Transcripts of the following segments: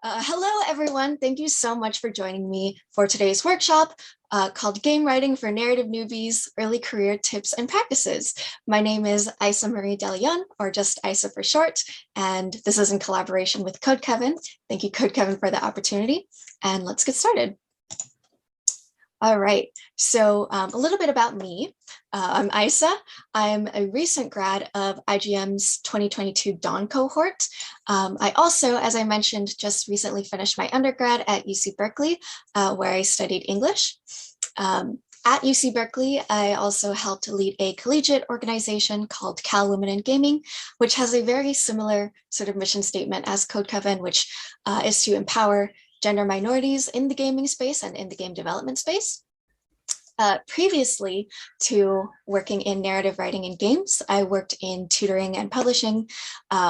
Hello, everyone. Thank you so much for joining me for today's workshop called Game Writing for Narrative Newbies, Early Career Tips and Practices. My name is Isa Marie DeLeon, or just Isa for short, and this is in collaboration with Coven. Thank you, Coven, for the opportunity, and let's get started. All right, so a little bit about me. I'm Isa. I'm a recent grad of IGM's 2022 Dawn cohort. I also, as I mentioned, just recently finished my undergrad at UC Berkeley, where I studied English. At UC Berkeley, I also helped lead a collegiate organization called Cal Women in Gaming, which has a very similar sort of mission statement as Code Coven, which is to empower gender minorities in the gaming space and in the game development space. Previously to working in narrative writing in games, I worked in tutoring and publishing,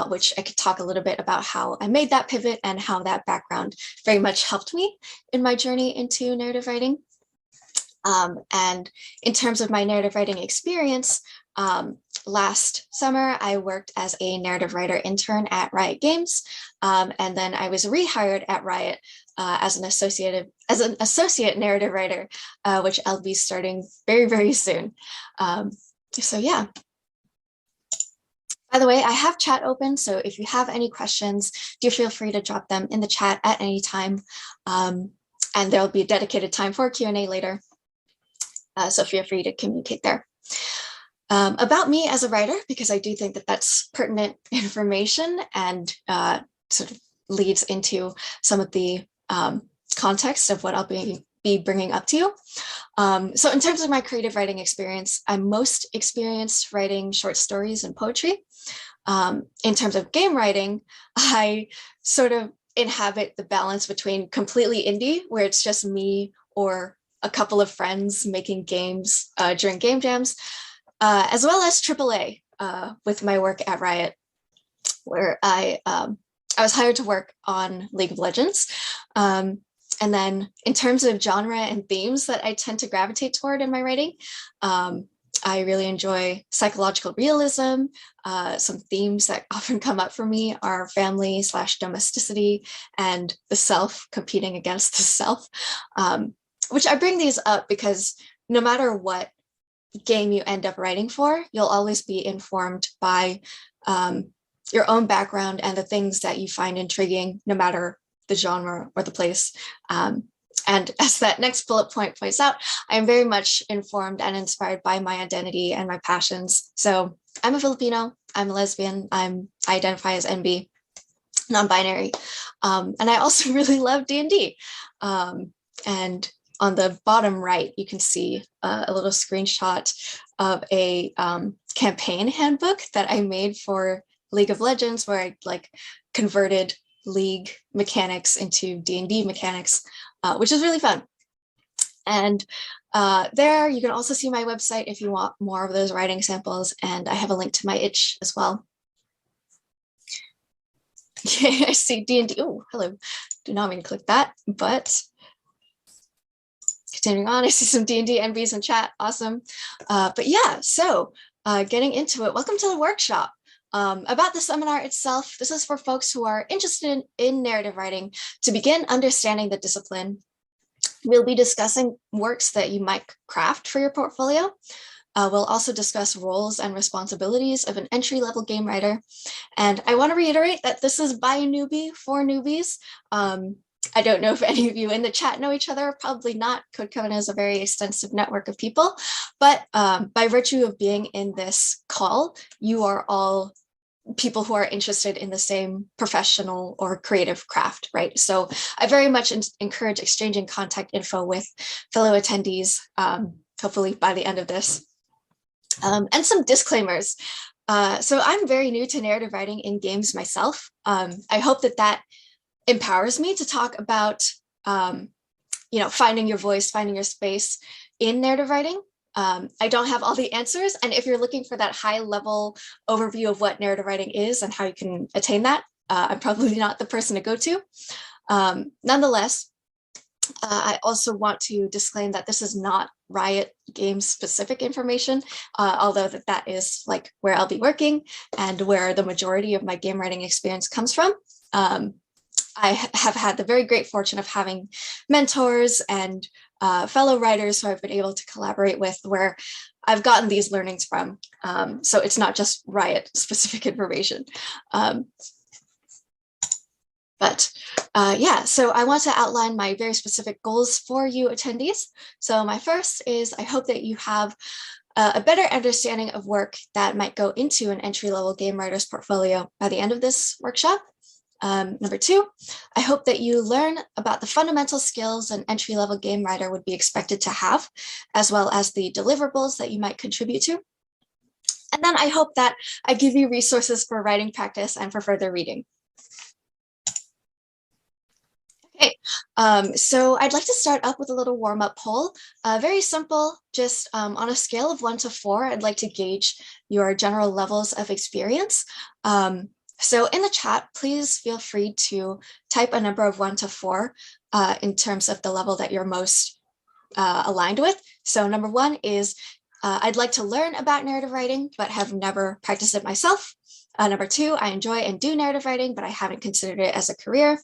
which I could talk a little bit about how I made that pivot and how that background very much helped me in my journey into narrative writing. And in terms of my narrative writing experience, last summer, I worked as a narrative writer intern at Riot Games, and then I was rehired at Riot as an associate narrative writer, which I'll be starting very, very soon. So yeah. By the way, I have chat open, so if you have any questions, do feel free to drop them in the chat at any time, and there'll be a dedicated time for Q&A later. So feel free to communicate there. About me as a writer, because I do think that that's pertinent information and sort of leads into some of the context of what I'll be bringing up to you. So in terms of my creative writing experience, I'm most experienced writing short stories and poetry. In terms of game writing, I sort of inhabit the balance between completely indie, where it's just me or a couple of friends making games during game jams, as well as AAA with my work at Riot, where I was hired to work on League of Legends. And then in terms of genre and themes that I tend to gravitate toward in my writing, I really enjoy psychological realism. Some themes that often come up for me are family/domesticity and the self competing against the self, which I bring these up because no matter what game you end up writing for, you'll always be informed by your own background and the things that you find intriguing, no matter the genre or the place. And as that next bullet point points out, I am very much informed and inspired by my identity and my passions. So I'm a Filipino, I'm a lesbian, I identify as NB, non-binary, and I also really love D&D. And on the bottom right, you can see a little screenshot of a campaign handbook that I made for League of Legends, where I converted League mechanics into D&D mechanics, which is really fun. And there you can also see my website if you want more of those writing samples, and I have a link to my itch as well. Okay, I see D&D. Oh, hello. Do not mean to click that, but continuing on, I see some D&D NBs in chat. Awesome. But yeah, so getting into it, welcome to the workshop. About the seminar itself, this is for folks who are interested in narrative writing to begin understanding the discipline. We'll be discussing works that you might craft for your portfolio. We'll also discuss roles and responsibilities of an entry-level game writer. And I want to reiterate that this is by a newbie for newbies. I don't know if any of you in the chat know each other, probably not. Code Coven is a very extensive network of people, but by virtue of being in this call, you are all people who are interested in the same professional or creative craft, right? So I very much encourage exchanging contact info with fellow attendees, hopefully by the end of this. And some disclaimers. So I'm very new to narrative writing in games myself. I hope that empowers me to talk about, finding your voice, finding your space in narrative writing. I don't have all the answers. And if you're looking for that high level overview of what narrative writing is and how you can attain that, I'm probably not the person to go to. Nonetheless, I also want to disclaim that this is not Riot Games specific information, although that is where I'll be working and where the majority of my game writing experience comes from. I have had the very great fortune of having mentors and fellow writers who I've been able to collaborate with where I've gotten these learnings from. So it's not just Riot specific information. Yeah, so I want to outline my very specific goals for you attendees. So my first is I hope that you have a better understanding of work that might go into an entry-level game writer's portfolio by the end of this workshop. Number two, I hope that you learn about the fundamental skills an entry-level game writer would be expected to have, as well as the deliverables that you might contribute to. And then I hope that I give you resources for writing practice and for further reading. Okay, so I'd like to start up with a little warm-up poll. Very simple, just on a scale of 1 to 4, I'd like to gauge your general levels of experience. So in the chat, please feel free to type a number of 1 to 4 in terms of the level that you're most aligned with. So number 1 is I'd like to learn about narrative writing, but have never practiced it myself. Number 2, I enjoy and do narrative writing, but I haven't considered it as a career.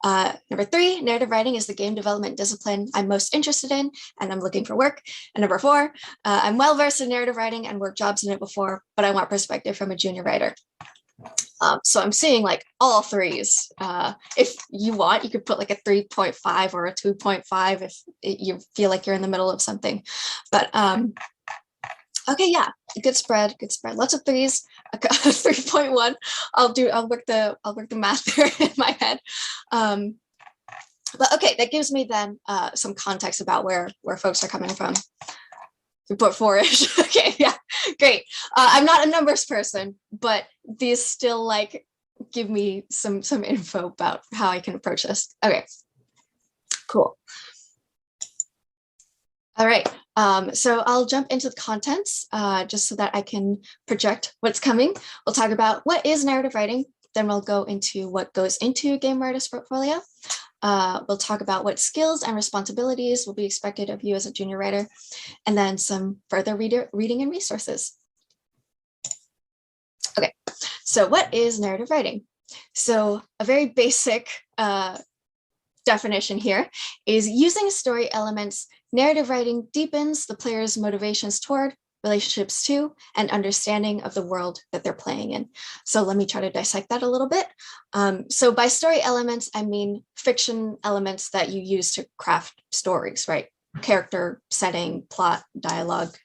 Number 3, narrative writing is the game development discipline I'm most interested in, and I'm looking for work. And number 4, I'm well versed in narrative writing and worked jobs in it before, but I want perspective from a junior writer. So I'm seeing like all 3s. If you want, you could put like a 3.5 or a 2.5 if you feel like you're in the middle of something. But okay, yeah, good spread, lots of 3s. 3.1. I'll work the math there in my head. But okay, that gives me then some context about where folks are coming from. 3.4-ish. Okay, yeah, great. I'm not a numbers person, but these still like give me some info about how I can approach this. Okay, cool. All right, so I'll jump into the contents just so that I can project what's coming. We'll talk about what is narrative writing, then we'll go into what goes into a game writer's portfolio. We'll talk about what skills and responsibilities will be expected of you as a junior writer, and then some further reading and resources. Okay, so what is narrative writing? So a very basic definition here is using story elements. Narrative writing deepens the player's motivations toward, relationships to, and understanding of the world that they're playing in. So let me try to dissect that a little bit. So by story elements, I mean fiction elements that you use to craft stories, right? Character, setting, plot, dialogue,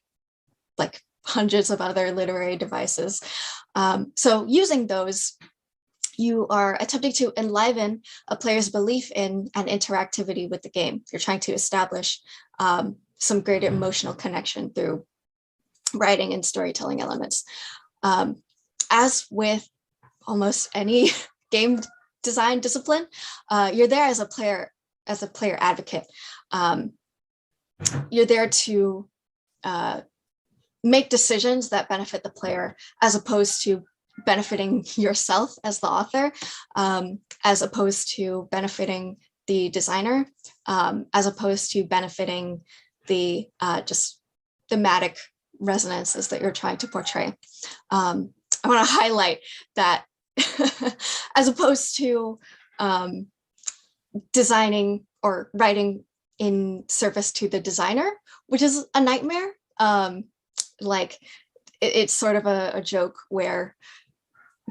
like hundreds of other literary devices. So using those, you are attempting to enliven a player's belief in and interactivity with the game. You're trying to establish some greater emotional connection through writing and storytelling elements. As with almost any game design discipline, you're there as a player advocate. You're there to make decisions that benefit the player as opposed to benefiting yourself as the author, as opposed to benefiting the designer, as opposed to benefiting the just thematic resonances that you're trying to portray. I want to highlight that as opposed to designing or writing in service to the designer, which is a nightmare. Like it's sort of a joke where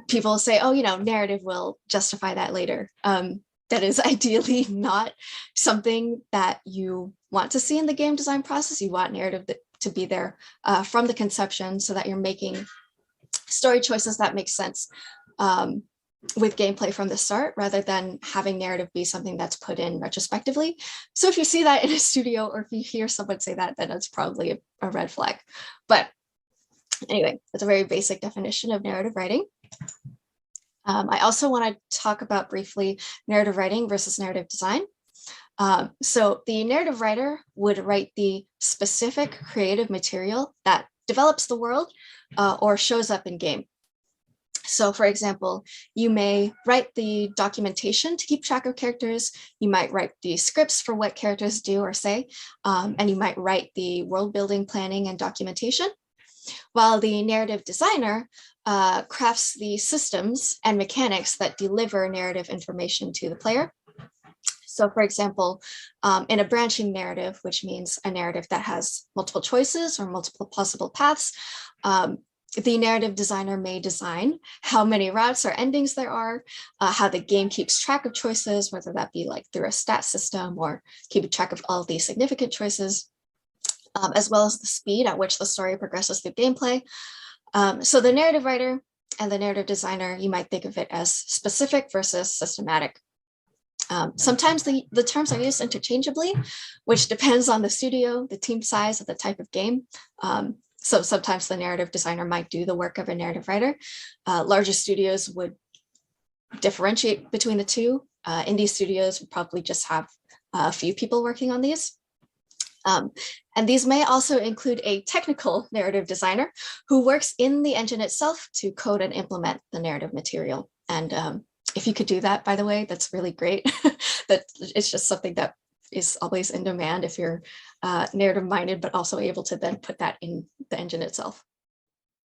people say, oh, narrative will justify that later. That is ideally not something that you want to see in the game design process. You want narrative to be there from the conception so that you're making story choices that make sense with gameplay from the start, rather than having narrative be something that's put in retrospectively. So if you see that in a studio, or if you hear someone say that, then it's probably a red flag. But anyway, that's a very basic definition of narrative writing. I also want to talk about briefly narrative writing versus narrative design. So the narrative writer would write the specific creative material that develops the world or shows up in game. So for example, you may write the documentation to keep track of characters, you might write the scripts for what characters do or say, and you might write the world building planning and documentation. while the narrative designer crafts the systems and mechanics that deliver narrative information to the player. So for example, in a branching narrative, which means a narrative that has multiple choices or multiple possible paths, the narrative designer may design how many routes or endings there are, how the game keeps track of choices, whether that be like through a stat system or keeping track of all the significant choices, as well as the speed at which the story progresses through gameplay. So the narrative writer and the narrative designer, you might think of it as specific versus systematic. Sometimes the terms are used interchangeably, which depends on the studio, the team size, and the type of game. So sometimes the narrative designer might do the work of a narrative writer. Larger studios would differentiate between the two. Indie studios would probably just have a few people working on these. And these may also include a technical narrative designer who works in the engine itself to code and implement the narrative material. And if you could do that, by the way, that's really great. That it's just something that is always in demand if you're narrative minded, but also able to then put that in the engine itself.